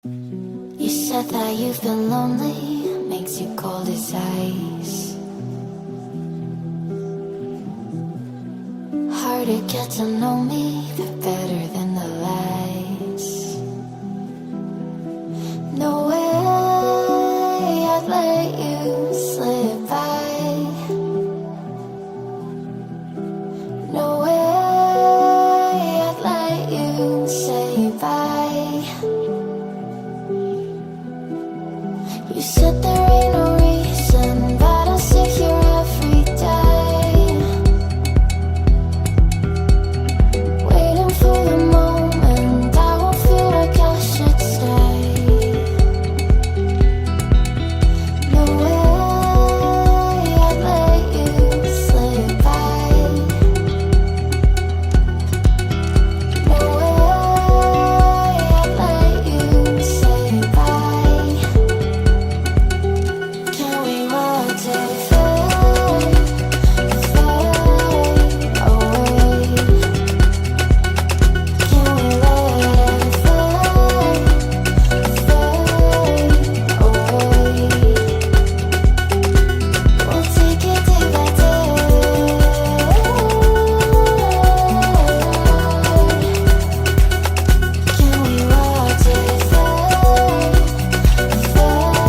You said that you've been lonely, makes you cold as ice. Hard to get to know me, but better than the lies. No way I'd let you slip by. No way I'd let you say bye. You said there ain't no reason, but I'll sit here every day, waiting for the moment I won't feel like I should stay. No way I'd let you slip by. No way I'd let you say bye. Can we watch it fade, fade away? Can we let it fade, fade away? We'll take it day by day. Can we watch it fade, fade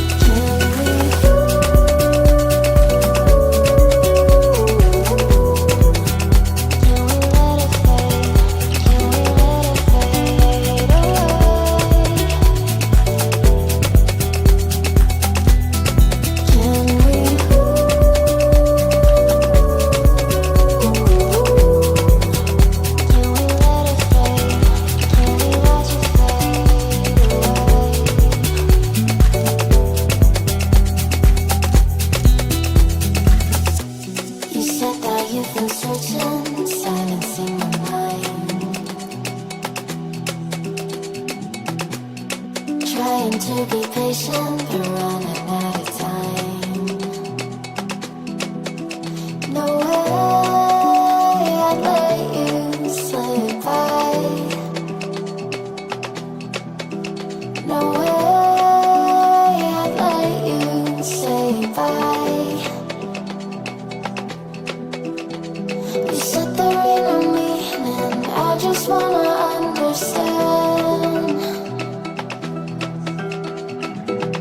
away? You said that you've been searching, silencing my mind, trying to be patient, but running out of time. No way I'd let you slip by. No way I'd let you say bye. You said there ain't no meaning, I just wanna understand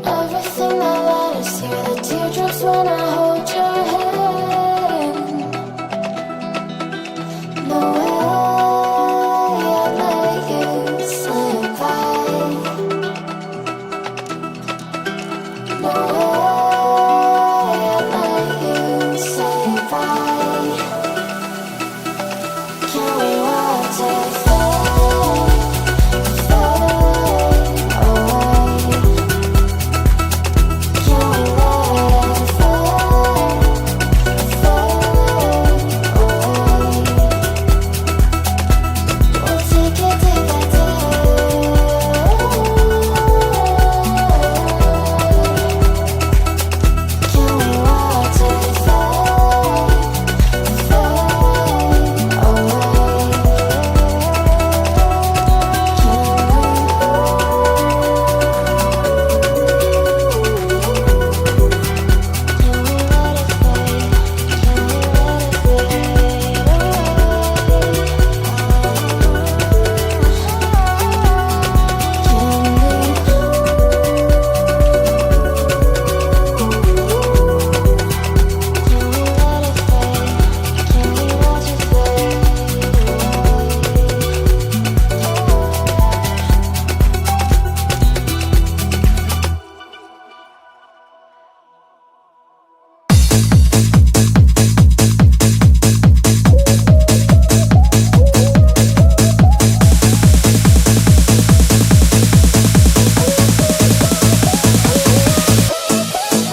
everything that led us here, the teardrops when I hold your hand. No way I'd let you slip by. No way I'd let you say bye. Can we watch it fade, fade away? Can we let it fade, fade away? We'll take it day by day. Can we watch it fade, fade away?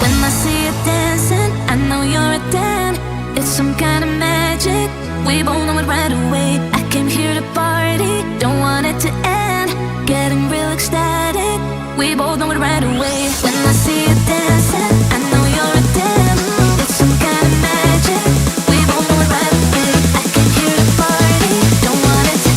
When I see you dancing, I know you're a 10. It's some kind of magic, we both know it right away. I came here to party, don't want it to end. Getting real ecstatic, we both know it right away. When I see you dancing, I know you're a 10. It's some kind of magic, we both know it right away. I came here to party, don't want it to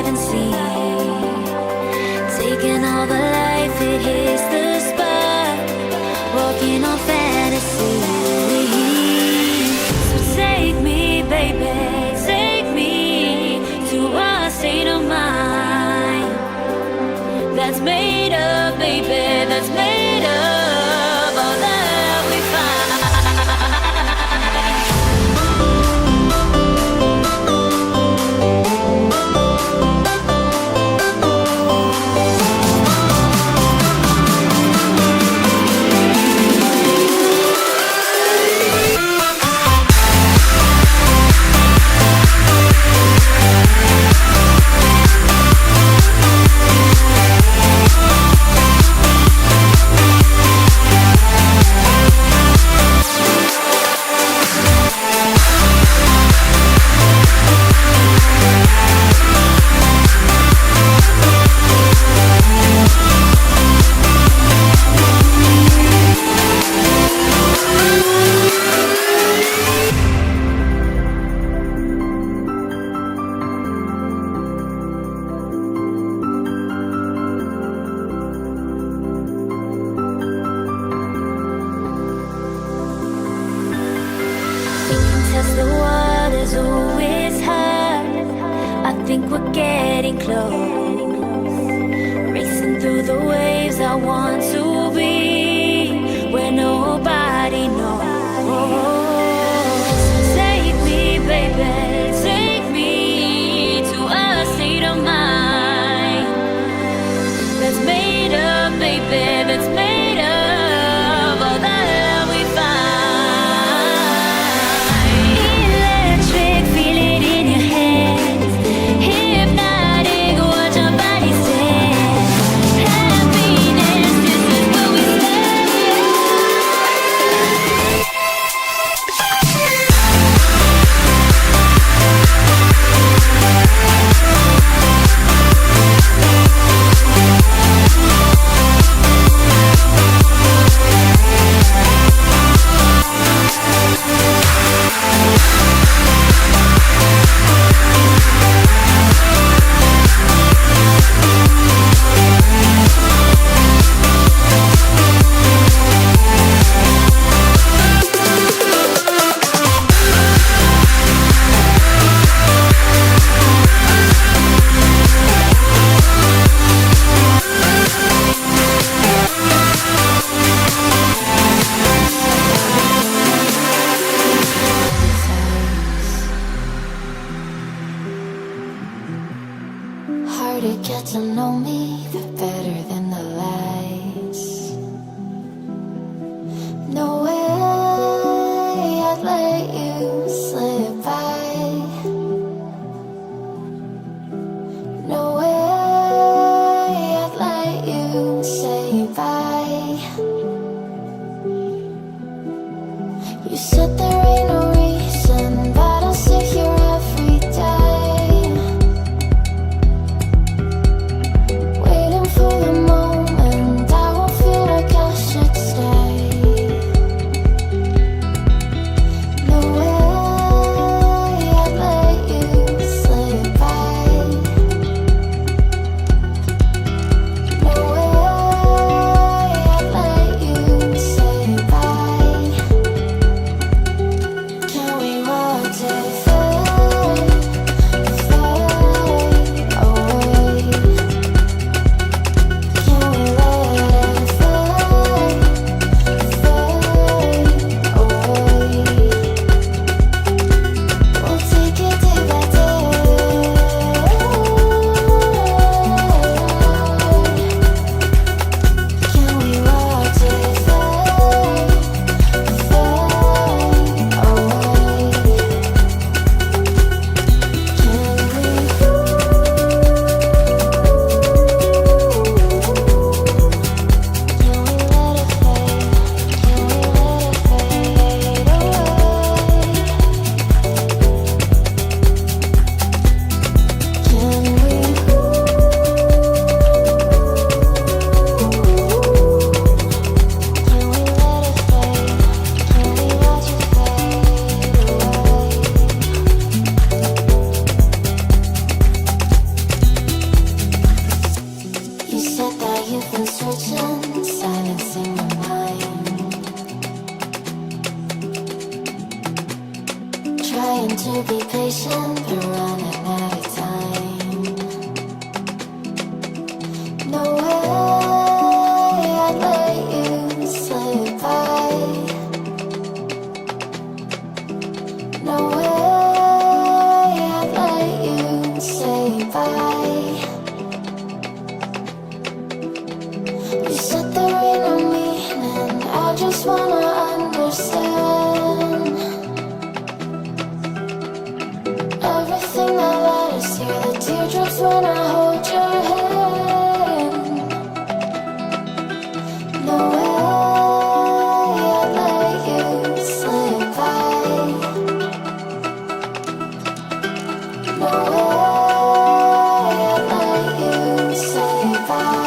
haven't seen. Taking all the life, it hits the spot. Walking on fantasy. So take me, baby, take me to a state of mind that's made up, baby, that's made up all that we find. Test the waters, oh it's hot. I think we're getting close. Racing through the waves, I want to be where nobody knows. Take me, baby, take me to a state of mind that's made up, baby, that's made up all that we find. To get to know me, the better than the lies. No way I'd let you slip by. No way I'd let you say bye. You said there ain't no reason, but I'll sit here every day. bye. You said there ain't no meaning, I just wanna understand. Everything that led us here, the teardrops when I hold your hand. No way I'd let you slip by. No way I'd let you say bye.